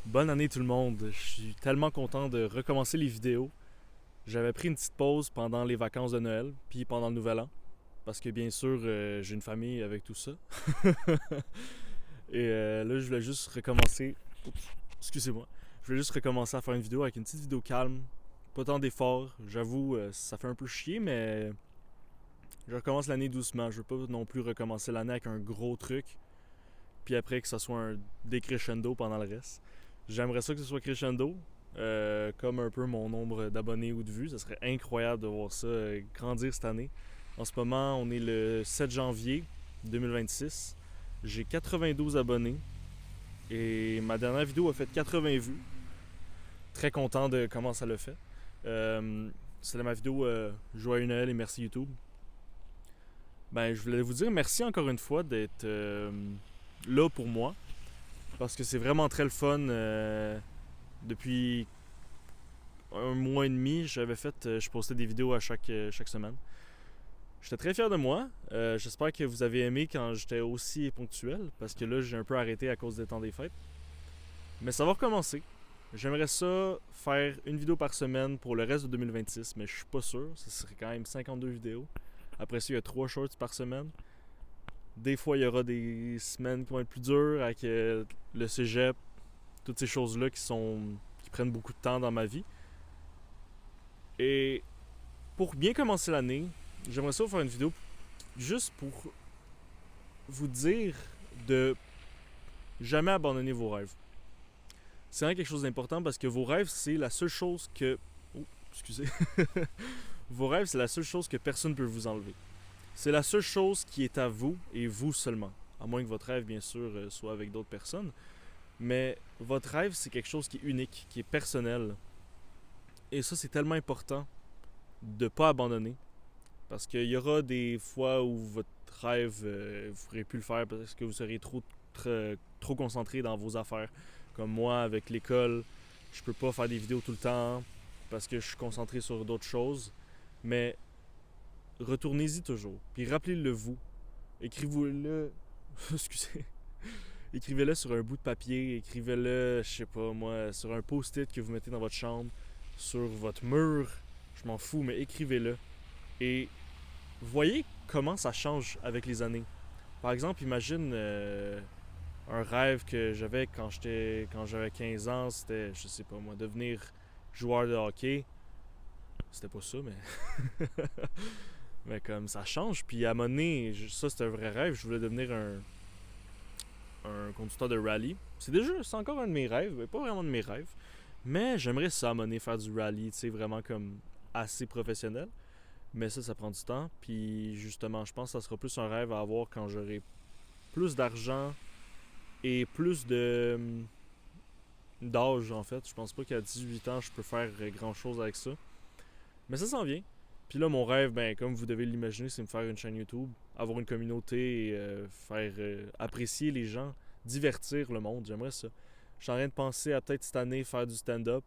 Bonne année tout le monde. Je suis tellement content de recommencer les vidéos. J'avais pris une petite pause pendant les vacances de Noël, puis pendant le Nouvel An, parce que bien sûr, j'ai une famille avec tout ça. Là, je voulais juste recommencer. Oups, excusez-moi. Je voulais juste recommencer à faire une vidéo avec une petite vidéo calme, pas tant d'efforts. J'avoue, ça fait un peu chier, mais je recommence l'année doucement. Je veux pas non plus recommencer l'année avec un gros truc, puis après que ça soit un décrescendo pendant le reste. J'aimerais ça que ce soit crescendo, comme un peu mon nombre d'abonnés ou de vues. Ça serait incroyable de voir ça grandir cette année. En ce moment, on est le 7 janvier 2026. J'ai 92 abonnés et ma dernière vidéo a fait 80 vues. Très content de comment ça l'a fait. C'est ma vidéo Joyeux Noël et merci YouTube. Ben, je voulais vous dire merci encore une fois d'être là pour moi. Parce que c'est vraiment très le fun. Depuis un mois et demi, je postais des vidéos à chaque semaine. J'étais très fier de moi. J'espère que vous avez aimé quand j'étais aussi ponctuel, parce que là, j'ai un peu arrêté à cause des temps des fêtes. Mais ça va recommencer. J'aimerais ça faire une vidéo par semaine pour le reste de 2026, mais je suis pas sûr. Ça serait quand même 52 vidéos. Après ça, il y a 3 shorts par semaine. Des fois, il y aura des semaines qui vont être plus dures avec le cégep, toutes ces choses-là qui prennent beaucoup de temps dans ma vie. Et pour bien commencer l'année, j'aimerais ça vous faire une vidéo juste pour vous dire de jamais abandonner vos rêves. C'est vraiment quelque chose d'important parce que vos rêves, c'est la seule chose que... Oh, excusez. Vos rêves, c'est la seule chose que personne ne peut vous enlever. C'est la seule chose qui est à vous et vous seulement. À moins que votre rêve, bien sûr, soit avec d'autres personnes. Mais votre rêve, c'est quelque chose qui est unique, qui est personnel. Et ça, c'est tellement important de ne pas abandonner. Parce qu'il y aura des fois où votre rêve, vous ne pourrez plus le faire parce que vous serez trop concentré dans vos affaires. Comme moi, avec l'école, je peux pas faire des vidéos tout le temps parce que je suis concentré sur d'autres choses. Mais retournez-y toujours. Puis rappelez-le vous. Écrivez-le. Excusez. Écrivez-le sur un bout de papier. Écrivez-le, je sais pas moi, sur un post-it que vous mettez dans votre chambre, sur votre mur. Je m'en fous, mais écrivez-le. Et voyez comment ça change avec les années. Par exemple, imagine un rêve que j'avais quand j'avais 15 ans, c'était, je sais pas moi, devenir joueur de hockey. C'était pas ça, mais mais comme ça change. Puis à un moment donné, ça c'était un vrai rêve. Je voulais devenir un conducteur de rallye. C'est encore un de mes rêves, mais pas vraiment de mes rêves. Mais j'aimerais ça à un moment donné faire du rallye, tu sais, vraiment comme assez professionnel. Mais ça prend du temps. Puis justement, je pense que ça sera plus un rêve à avoir quand j'aurai plus d'argent et plus de d'âge en fait. Je pense pas qu'à 18 ans, je peux faire grand chose avec ça. Mais ça s'en vient. Puis là, mon rêve, ben, comme vous devez l'imaginer, c'est me faire une chaîne YouTube, avoir une communauté et faire apprécier les gens, divertir le monde. J'aimerais ça. Je suis en train de penser à peut-être cette année faire du stand-up.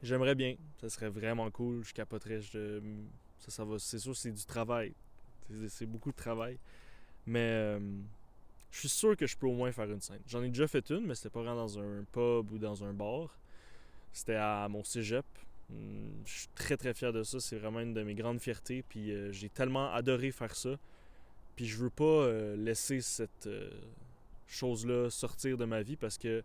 J'aimerais bien. Ça serait vraiment cool. Je capoterais. Ça va. C'est sûr, c'est du travail. C'est beaucoup de travail. Mais je suis sûr que je peux au moins faire une scène. J'en ai déjà fait une, mais c'était pas vraiment dans un pub ou dans un bar. C'était à mon cégep. Je suis très très fier de ça. C'est vraiment une de mes grandes fiertés. Puis j'ai tellement adoré faire ça. Puis je veux pas laisser cette chose-là sortir de ma vie parce que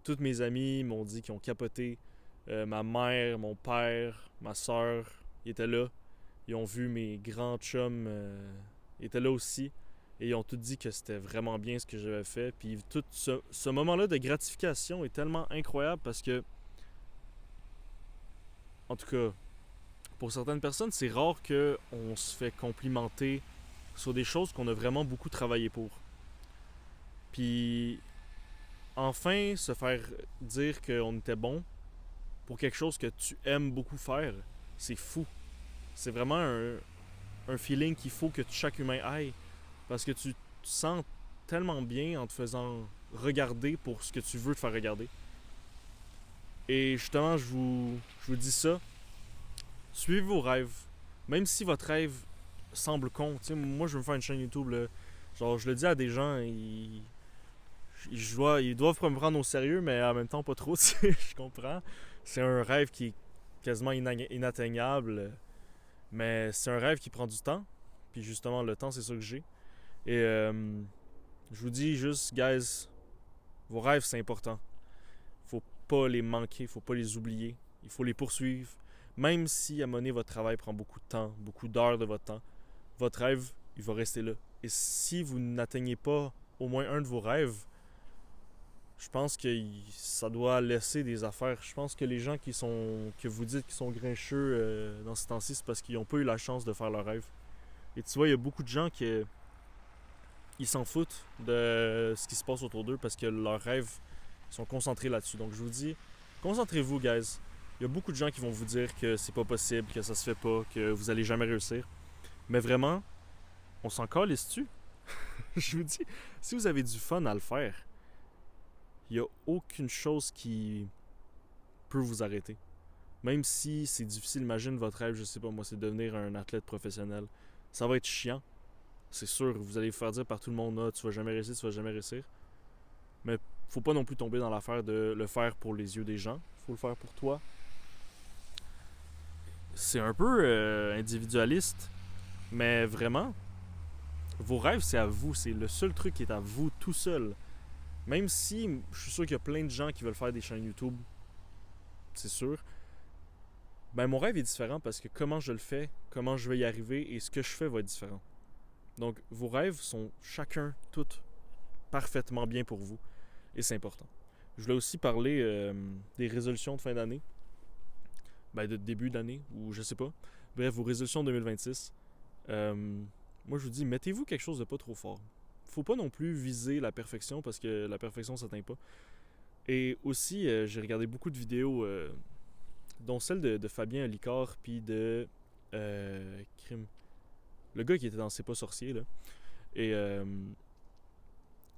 tous mes amis m'ont dit qu'ils ont capoté. Ma mère, mon père, ma soeur, ils étaient là. Ils ont vu mes grands chums, ils étaient là aussi. Et ils ont tous dit que c'était vraiment bien ce que j'avais fait. Puis tout ce moment-là de gratification est tellement incroyable parce que, en tout cas, pour certaines personnes, c'est rare qu'on se fait complimenter sur des choses qu'on a vraiment beaucoup travaillé pour. Puis, enfin, se faire dire qu'on était bon pour quelque chose que tu aimes beaucoup faire, c'est fou. C'est vraiment un feeling qu'il faut que chaque humain aille. Parce que tu te sens tellement bien en te faisant regarder pour ce que tu veux te faire regarder. Et justement, je vous dis ça. Suivez vos rêves. Même si votre rêve semble con. Tu sais, moi, je veux me faire une chaîne YouTube. Là. Genre, je le dis à des gens, ils doivent me prendre au sérieux, mais en même temps pas trop, tu sais, je comprends. C'est un rêve qui est quasiment inatteignable, mais c'est un rêve qui prend du temps. Puis justement, le temps, c'est ça que j'ai. Et je vous dis juste, guys, vos rêves, c'est important. Faut pas les manquer, faut pas les oublier. Il faut les poursuivre. Même si à un moment donné, votre travail prend beaucoup de temps, beaucoup d'heures de votre temps, votre rêve, il va rester là. Et si vous n'atteignez pas au moins un de vos rêves, je pense que ça doit laisser des affaires. Je pense que les gens que vous dites qui sont grincheux dans ce temps-ci, c'est parce qu'ils n'ont pas eu la chance de faire leur rêve. Et tu vois, il y a beaucoup de gens qui ils s'en foutent de ce qui se passe autour d'eux parce que leurs rêves sont concentrés là-dessus. Donc je vous dis, concentrez-vous, guys. Il y a beaucoup de gens qui vont vous dire que c'est pas possible, que ça se fait pas, que vous allez jamais réussir. Mais vraiment, on s'en calisse dessus. Je vous dis, si vous avez du fun à le faire, il n'y a aucune chose qui peut vous arrêter. Même si c'est difficile, imagine votre rêve, je sais pas moi, c'est de devenir un athlète professionnel. Ça va être chiant, c'est sûr. Vous allez vous faire dire par tout le monde, ah, tu vas jamais réussir, tu vas jamais réussir. Mais faut pas non plus tomber dans l'affaire de le faire pour les yeux des gens. Faut le faire pour toi. C'est un peu individualiste, mais vraiment, vos rêves, c'est à vous. C'est le seul truc qui est à vous tout seul. Même si je suis sûr qu'il y a plein de gens qui veulent faire des chaînes YouTube, c'est sûr. Ben mon rêve est différent parce que comment je le fais, comment je vais y arriver et ce que je fais va être différent. Donc vos rêves sont chacun, toutes, parfaitement bien pour vous. Et c'est important. Je voulais aussi parler des résolutions de fin d'année. Ben de début d'année, ou je sais pas. Bref, vos résolutions 2026. Moi je vous dis, mettez-vous quelque chose de pas trop fort. Faut pas non plus viser la perfection parce que la perfection ça s'atteint pas. Et aussi, j'ai regardé beaucoup de vidéos, dont celle de Fabien Olicard, puis de Crime. Le gars qui était dans C'est pas sorcier, là. Et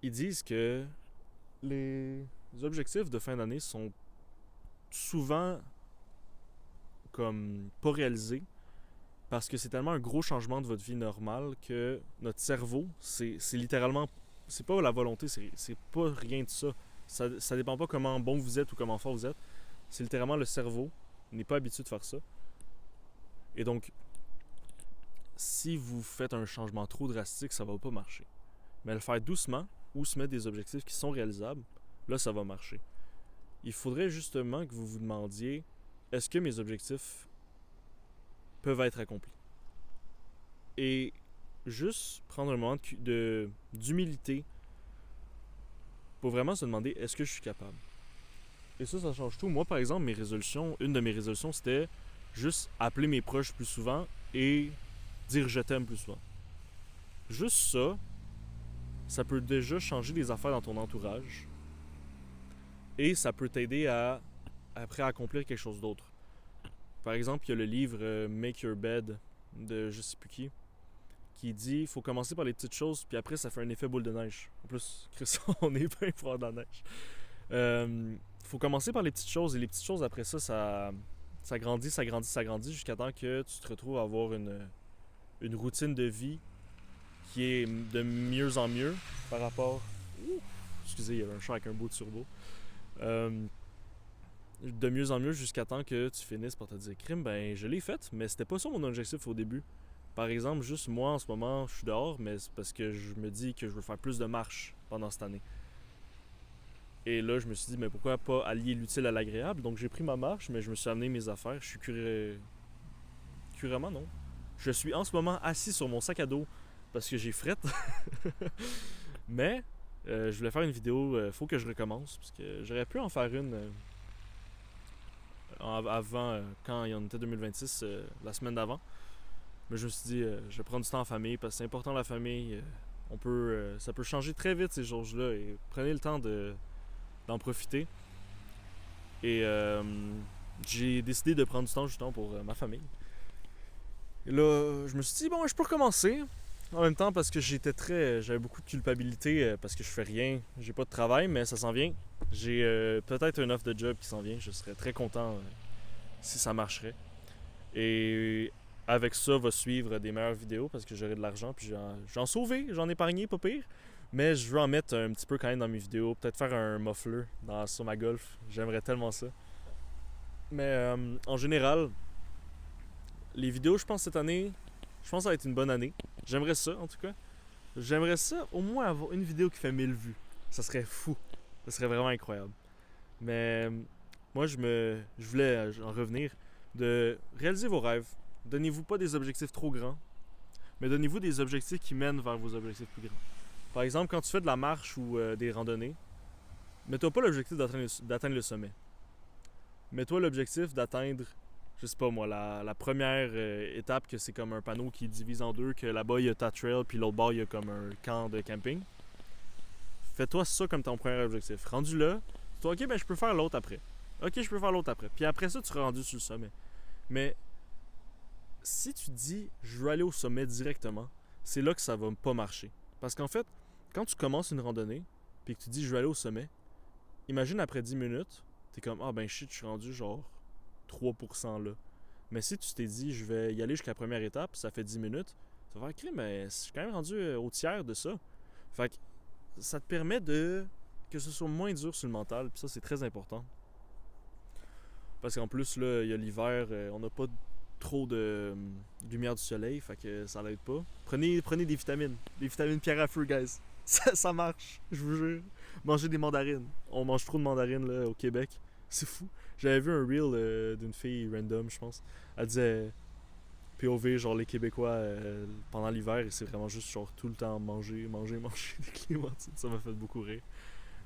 ils disent que les objectifs de fin d'année sont souvent comme pas réalisés parce que c'est tellement un gros changement de votre vie normale que notre cerveau, c'est littéralement, c'est pas la volonté, c'est pas rien de ça. Ça dépend pas comment bon vous êtes ou comment fort vous êtes. C'est littéralement le cerveau n'est pas habitué de faire ça. Et donc, si vous faites un changement trop drastique, ça va pas marcher. Mais le faire doucement ou se mettre des objectifs qui sont réalisables, là, ça va marcher. Il faudrait justement que vous vous demandiez, est-ce que mes objectifs peuvent être accomplis? Et juste prendre un moment d'humilité pour vraiment se demander, est-ce que je suis capable? Et ça change tout. Moi, par exemple, une de mes résolutions, c'était juste appeler mes proches plus souvent et dire je t'aime plus souvent. Juste ça, ça peut déjà changer des affaires dans ton entourage et ça peut t'aider à après accomplir quelque chose d'autre. Par exemple, il y a le livre Make Your Bed de je sais plus qui dit faut commencer par les petites choses puis après ça fait un effet boule de neige. En plus, Chris, on est bien froid dans la neige. Faut commencer par les petites choses et les petites choses après ça, ça grandit jusqu'à temps que tu te retrouves à avoir une routine de vie qui est de mieux en mieux par rapport... Excusez, il y avait un chat avec un beau turbo. De mieux en mieux jusqu'à temps que tu finisses par te dire crime, ben je l'ai fait, mais c'était pas ça mon objectif au début. Par exemple, juste moi en ce moment, je suis dehors, mais c'est parce que je me dis que je veux faire plus de marches pendant cette année. Et là, je me suis dit, mais pourquoi pas allier l'utile à l'agréable? Donc j'ai pris ma marche, mais je me suis amené mes affaires. Je suis curément, non. Je suis en ce moment assis sur mon sac à dos parce que j'ai frette. Mais je voulais faire une vidéo, faut que je recommence, parce que j'aurais pu en faire une avant, quand il y en était 2026, la semaine d'avant. Mais je me suis dit, je vais prendre du temps en famille, parce que c'est important la famille. Ça peut changer très vite ces jours-là, et prenez le temps d'en profiter. Et j'ai décidé de prendre du temps justement pour ma famille. Et là, je me suis dit, bon, je peux recommencer. En même temps, parce que j'avais beaucoup de culpabilité parce que je fais rien. J'ai pas de travail, mais ça s'en vient. J'ai peut-être une offre de job qui s'en vient. Je serais très content si ça marcherait. Et avec ça, va suivre des meilleures vidéos parce que j'aurai de l'argent. Puis j'en sauvé, j'en ai épargné, pas pire. Mais je veux en mettre un petit peu quand même dans mes vidéos. Peut-être faire un muffler sur ma Golf. J'aimerais tellement ça. Mais en général, les vidéos, je pense cette année, je pense que ça va être une bonne année. J'aimerais ça en tout cas. J'aimerais ça au moins avoir une vidéo qui fait 1000 vues. Ça serait fou. Ça serait vraiment incroyable. Mais moi, je voulais en revenir de réaliser vos rêves. Donnez-vous pas des objectifs trop grands, mais donnez-vous des objectifs qui mènent vers vos objectifs plus grands. Par exemple, quand tu fais de la marche ou des randonnées, mets-toi pas l'objectif d'atteindre le sommet. Mets-toi l'objectif d'atteindre, je sais pas moi, la première étape, que c'est comme un panneau qui divise en deux, que là-bas il y a ta trail, puis l'autre bord il y a comme un camp de camping. Fais-toi ça comme ton premier objectif. Rendu là, toi, ok, ben je peux faire l'autre après. Ok, je peux faire l'autre après. Puis après ça, tu seras rendu sur le sommet. Mais si tu dis je veux aller au sommet directement, c'est là que ça va pas marcher. Parce qu'en fait, quand tu commences une randonnée, puis que tu dis je veux aller au sommet, imagine après 10 minutes, t'es comme ah ben shit, je suis rendu genre 3% là. Mais si tu t'es dit je vais y aller jusqu'à la première étape, ça fait 10 minutes, tu vas faire crime, mais je suis quand même rendu au tiers de ça. Fait que ça te permet de que ce soit moins dur sur le mental, puis ça c'est très important. Parce qu'en plus là, il y a l'hiver, on n'a pas trop de lumière du soleil, fait que ça l'aide pas. Prenez des vitamines pierre à feu, guys. Ça marche, je vous jure. Mangez des mandarines. On mange trop de mandarines là au Québec. C'est fou. J'avais vu un reel d'une fille random, je pense. Elle disait POV, genre les Québécois pendant l'hiver, et c'est vraiment juste genre tout le temps manger des clémentines. Ça m'a fait beaucoup rire.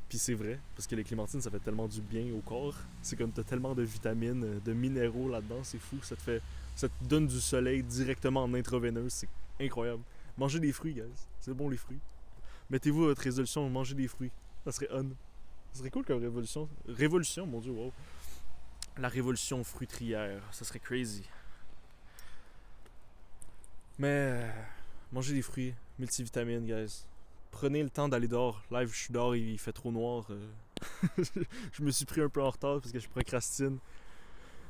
Puis c'est vrai, parce que les clémentines, ça fait tellement du bien au corps. C'est comme t'as tellement de vitamines, de minéraux là-dedans, c'est fou. Ça te donne du soleil directement en intraveineuse, c'est incroyable. Mangez des fruits, guys. C'est bon les fruits. Mettez-vous votre résolution, mangez des fruits. Ça serait on. Ça serait cool comme révolution. Révolution, mon dieu, wow. La révolution fruitière, ça serait crazy. Mais mangez des fruits, multivitamines, guys. Prenez le temps d'aller dehors. Live, je suis dehors, il fait trop noir. Je me suis pris un peu en retard parce que je procrastine.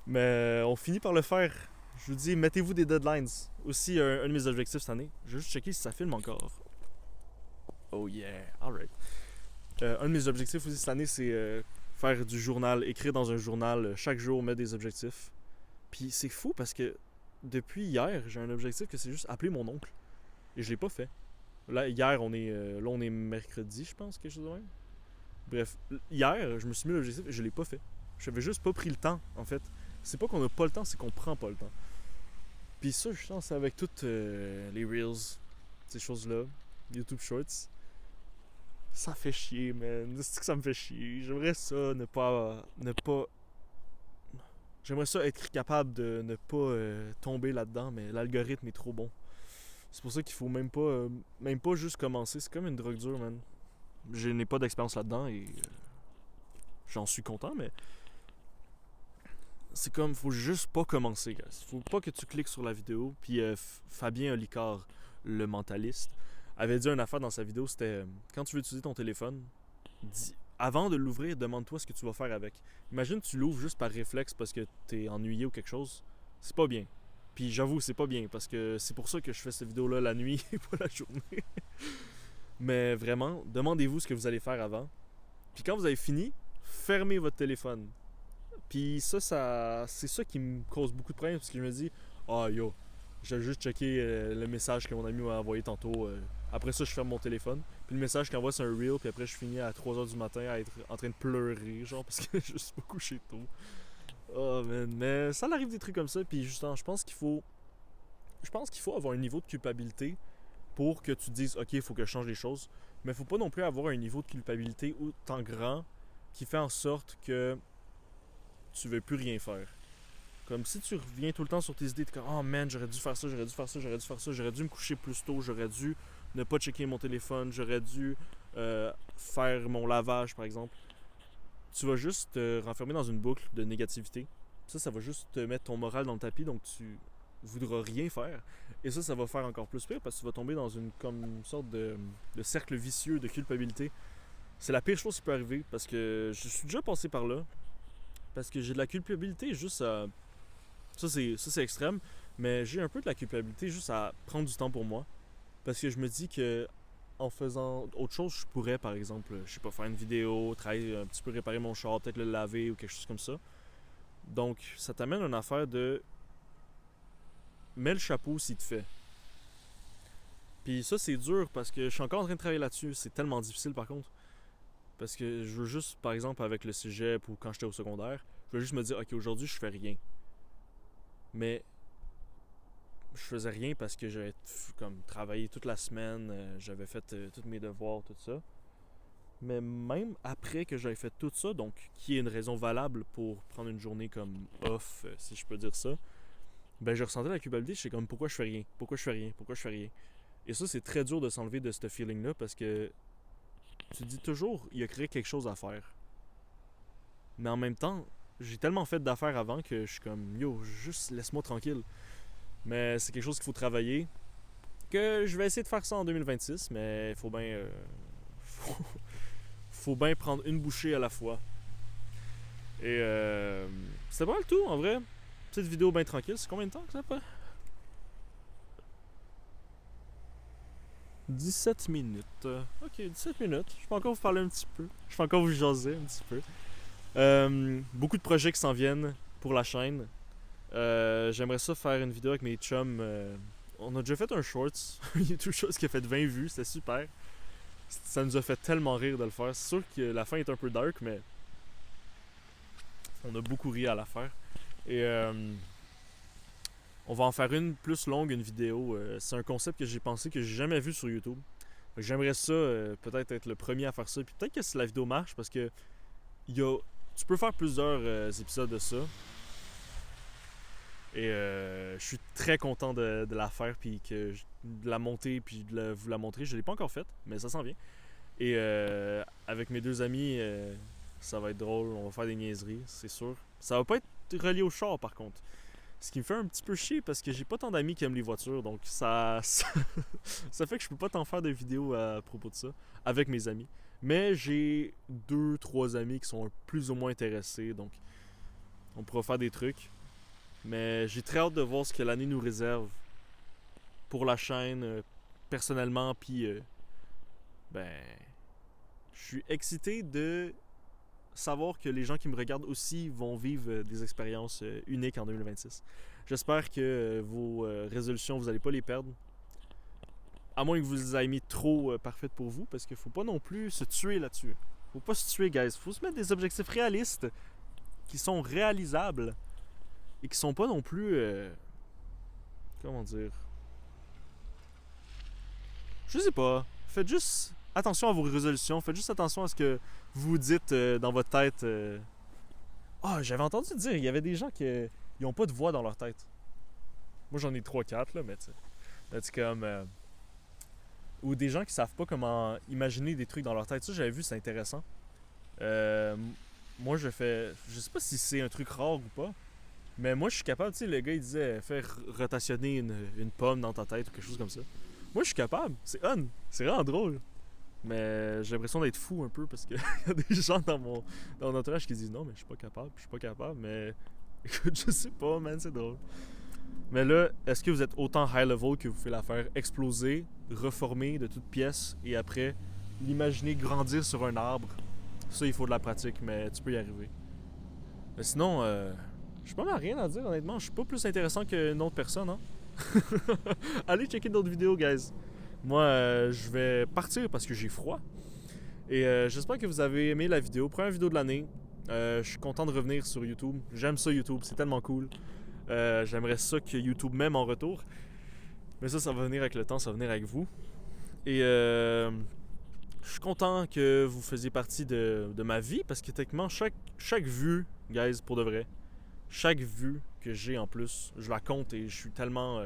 Mais on finit par le faire. Je vous dis, mettez-vous des deadlines. Aussi, un de mes objectifs cette année, je vais juste checker si ça filme encore. Oh yeah, alright. Un de mes objectifs aussi cette année, c'est faire du journal, écrire dans un journal, chaque jour mettre des objectifs. Puis c'est fou parce que depuis hier, j'ai un objectif que c'est juste appeler mon oncle. Et je l'ai pas fait. Là, hier, on est mercredi, je pense, quelque chose de même. Bref, hier, je me suis mis l'objectif et je l'ai pas fait. J'avais juste pas pris le temps, en fait. C'est pas qu'on a pas le temps, c'est qu'on prend pas le temps. Puis ça, je pense, avec toutes les Reels, ces choses-là, YouTube Shorts, ça fait chier, man. C'est que ça me fait chier. J'aimerais ça J'aimerais ça être capable de ne pas tomber là-dedans, mais l'algorithme est trop bon. C'est pour ça qu'il faut même pas juste commencer. C'est comme une drogue dure, man. Je n'ai pas d'expérience là-dedans et j'en suis content, mais c'est comme, faut juste pas commencer, guys. Faut pas que tu cliques sur la vidéo. Puis Fabien Olicard, le mentaliste, avait dit une affaire dans sa vidéo, c'était quand tu veux utiliser ton téléphone, avant de l'ouvrir, demande-toi ce que tu vas faire avec. Imagine tu l'ouvres juste par réflexe parce que t'es ennuyé ou quelque chose. C'est pas bien. Puis j'avoue, c'est pas bien parce que c'est pour ça que je fais cette vidéo-là la nuit et pas la journée. Mais vraiment, demandez-vous ce que vous allez faire avant. Puis quand vous avez fini, fermez votre téléphone. Puis c'est ça qui me cause beaucoup de problèmes parce que je me dis, ah yo, j'ai juste checké le message que mon ami m'a envoyé tantôt. Après ça, je ferme mon téléphone. Puis le message qu'il envoie, c'est un reel. Puis après, je finis à 3h du matin à être en train de pleurer, genre, parce que je suis pas couché tôt. Oh man, mais ça arrive des trucs comme ça. Puis justement, je pense qu'il faut avoir un niveau de culpabilité pour que tu te dises, ok, il faut que je change les choses. Mais il faut pas non plus avoir un niveau de culpabilité autant grand qui fait en sorte que tu veux plus rien faire. Comme si tu reviens tout le temps sur tes idées, t'es comme oh man, j'aurais dû faire ça, j'aurais dû me coucher plus tôt, j'aurais dû ne pas checker mon téléphone, j'aurais dû faire mon lavage par exemple. Tu vas juste te renfermer dans une boucle de négativité. Ça va juste te mettre ton moral dans le tapis, donc tu voudras rien faire. Et ça va faire encore plus pire parce que tu vas tomber dans une sorte de cercle vicieux de culpabilité. C'est la pire chose qui peut arriver parce que je suis déjà passé par là. Parce que j'ai de la culpabilité juste à. Ça c'est extrême, mais j'ai un peu de la culpabilité juste à prendre du temps pour moi. Parce que je me dis que en faisant autre chose, je pourrais, par exemple, je sais pas, faire une vidéo, travailler un petit peu, réparer mon char, peut-être le laver ou quelque chose comme ça. Donc, ça t'amène à une affaire de mets le chapeau s'il te fait. Puis ça, c'est dur parce que je suis encore en train de travailler là-dessus. C'est tellement difficile par contre. Parce que je veux juste, par exemple, avec le cégep ou quand j'étais au secondaire, je veux juste me dire, ok, aujourd'hui, je fais rien. Mais je faisais rien parce que j'avais comme travaillé toute la semaine, j'avais fait tous mes devoirs, tout ça. Mais même après que j'avais fait tout ça, donc qui est une raison valable pour prendre une journée comme off, si je peux dire ça, ben je ressentais la culpabilité, je sais comme pourquoi je fais rien, pourquoi je fais rien, pourquoi je fais rien. Et ça, c'est très dur de s'enlever de ce feeling-là parce que tu te dis toujours, il y a créé quelque chose à faire. Mais en même temps, j'ai tellement fait d'affaires avant que je suis comme, yo, juste laisse-moi tranquille. Mais c'est quelque chose qu'il faut travailler. Que je vais essayer de faire ça en 2026, mais il faut bien. Faut bien prendre une bouchée à la fois. Et c'était pas mal tout en vrai. Petite vidéo bien tranquille. C'est combien de temps que ça fait? 17 minutes. Ok, 17 minutes. Je peux encore vous parler un petit peu. Je peux encore vous jaser un petit peu. Beaucoup de projets qui s'en viennent pour la chaîne. J'aimerais ça faire une vidéo avec mes chums. On a déjà fait un shorts. YouTube Shorts qui a fait 20 vues. C'était super. Ça nous a fait tellement rire de le faire. C'est sûr que la fin est un peu dark, mais on a beaucoup ri à la faire. Et on va en faire une plus longue, une vidéo. C'est un concept que j'ai pensé que j'ai jamais vu sur YouTube. J'aimerais ça peut-être être le premier à faire ça. Puis peut-être que si la vidéo marche, parce que tu peux faire plusieurs épisodes de ça. Et je suis très content de la faire, puis de la monter, puis de vous la montrer. Je ne l'ai pas encore faite, mais ça s'en vient. Et avec mes deux amis, ça va être drôle. On va faire des niaiseries, c'est sûr. Ça va pas être relié au char, par contre. Ce qui me fait un petit peu chier parce que j'ai pas tant d'amis qui aiment les voitures, donc ça fait que je peux pas tant faire de vidéos à propos de ça avec mes amis. Mais j'ai deux, trois amis qui sont plus ou moins intéressés, donc on pourra faire des trucs. Mais j'ai très hâte de voir ce que l'année nous réserve pour la chaîne, personnellement, puis ben, je suis excité de savoir que les gens qui me regardent aussi vont vivre des expériences uniques en 2026. J'espère que vos résolutions, vous n'allez pas les perdre. À moins que vous les ayez mis trop parfaites pour vous, parce qu'il faut pas non plus se tuer là-dessus. Faut pas se tuer, guys. Faut se mettre des objectifs réalistes qui sont réalisables et qui sont pas non plus... comment dire... Je sais pas. Faites juste attention à vos résolutions. Faites juste attention à ce que vous dites dans votre tête. Ah, j'avais entendu dire, il y avait des gens qui n'ont pas de voix dans leur tête. Moi, j'en ai 3-4, là, mais tu sais. C'est comme... ou des gens qui savent pas comment imaginer des trucs dans leur tête. Ça, j'avais vu, c'est intéressant. Moi, je fais... Je sais pas si c'est un truc rare ou pas, mais moi, je suis capable, tu sais, le gars, il disait, faire rotationner une pomme dans ta tête ou quelque chose comme ça. Moi, je suis capable. C'est on. C'est vraiment drôle. Mais j'ai l'impression d'être fou un peu parce qu'il y a des gens dans mon entourage qui disent non, mais je suis pas capable, mais écoute, je sais pas, man, c'est drôle. Mais là, est-ce que vous êtes autant high level que vous pouvez la faire exploser, reformer de toutes pièces et après l'imaginer grandir sur un arbre? Ça, il faut de la pratique, mais tu peux y arriver. Mais sinon, je pas mal rien à dire, honnêtement. Je suis pas plus intéressant qu'une autre personne, hein. Allez checker d'autres vidéos, guys. Moi, je vais partir parce que j'ai froid. Et j'espère que vous avez aimé la vidéo. Première vidéo de l'année. Je suis content de revenir sur YouTube. J'aime ça, YouTube. C'est tellement cool. J'aimerais ça que YouTube m'aime en retour. Mais ça va venir avec le temps. Ça va venir avec vous. Et je suis content que vous faisiez partie de ma vie. Parce que techniquement, chaque vue, guys, pour de vrai, chaque vue que j'ai en plus, je la compte et je suis tellement...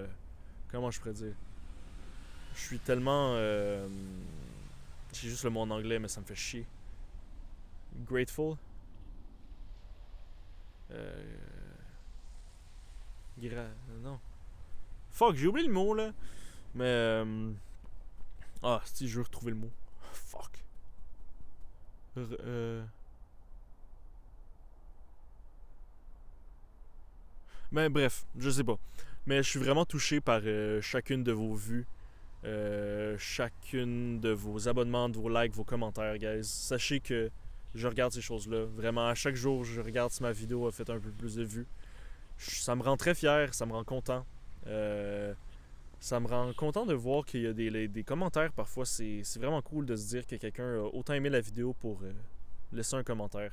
comment je pourrais dire? Je suis tellement... j'ai juste le mot en anglais, mais ça me fait chier. Grateful. Non. Fuck, j'ai oublié le mot, là. Mais... ah, si, je veux retrouver le mot. Fuck. Mais bref, je sais pas. Mais je suis vraiment touché par chacune de vos vues. chacune de vos abonnements, de vos likes, vos commentaires, guys. Sachez que je regarde ces choses-là. Vraiment, à chaque jour, je regarde si ma vidéo a fait un peu plus de vues. Ça me rend très fier, ça me rend content. Ça me rend content de voir qu'il y a des commentaires. Parfois, c'est vraiment cool de se dire que quelqu'un a autant aimé la vidéo pour laisser un commentaire.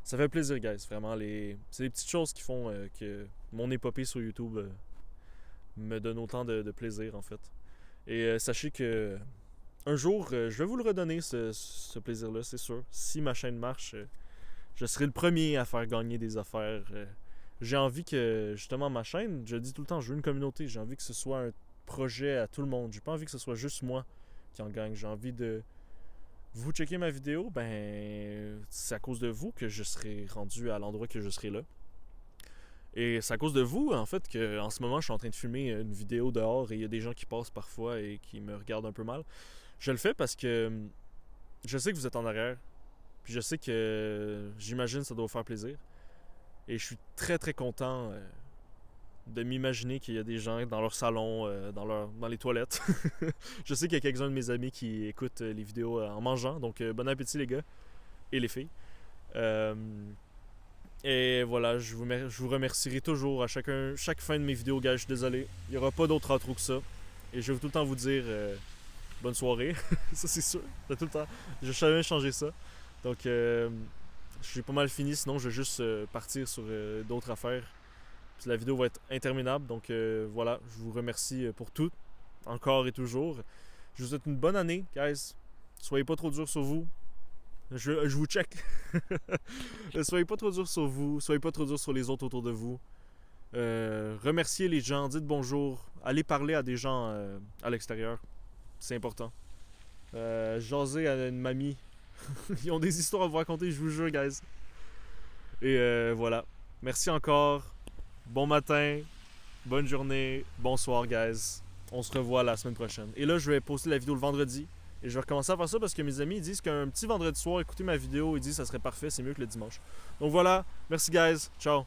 Ça fait plaisir, guys. Vraiment, c'est les petites choses qui font que mon épopée sur YouTube me donne autant de plaisir, en fait. Et sachez que un jour, je vais vous le redonner, ce plaisir-là, c'est sûr. Si ma chaîne marche, je serai le premier à faire gagner des affaires. J'ai envie que, justement, ma chaîne, je le dis tout le temps, je veux une communauté. J'ai envie que ce soit un projet à tout le monde. J'ai pas envie que ce soit juste moi qui en gagne. J'ai envie de... Vous checkez ma vidéo, ben c'est à cause de vous que je serai rendu à l'endroit que je serai là. Et c'est à cause de vous, en fait, que en ce moment, je suis en train de filmer une vidéo dehors et il y a des gens qui passent parfois et qui me regardent un peu mal. Je le fais parce que je sais que vous êtes en arrière. Puis je sais que j'imagine que ça doit vous faire plaisir. Et je suis très très content de m'imaginer qu'il y a des gens dans leur salon, dans les toilettes. Je sais qu'il y a quelques-uns de mes amis qui écoutent les vidéos en mangeant. Donc bon appétit les gars et les filles. Et voilà, je vous remercierai toujours à chaque fin de mes vidéos, gars. Je suis désolé. Il n'y aura pas d'autre outro que ça. Et je vais tout le temps vous dire bonne soirée. Ça, c'est sûr. Tout le temps. Je ne savais jamais changer ça. Donc, je suis pas mal fini. Sinon, je vais juste partir sur d'autres affaires. Puis la vidéo va être interminable. Donc, voilà. Je vous remercie pour tout. Encore et toujours. Je vous souhaite une bonne année, guys. Soyez pas trop durs sur vous. Je vous check. Soyez pas trop dur sur vous. Soyez pas trop dur sur les autres autour de vous. Remerciez les gens. Dites bonjour. Allez parler à des gens à l'extérieur. C'est important. Jaser à une mamie. Ils ont des histoires à vous raconter, je vous jure, guys. Et voilà. Merci encore. Bon matin. Bonne journée. Bonsoir, guys. On se revoit la semaine prochaine. Et là, je vais poster la vidéo le vendredi. Et je vais recommencer à faire ça parce que mes amis ils disent qu'un petit vendredi soir, écouter ma vidéo, ils disent que ça serait parfait, c'est mieux que le dimanche. Donc voilà, merci guys, ciao.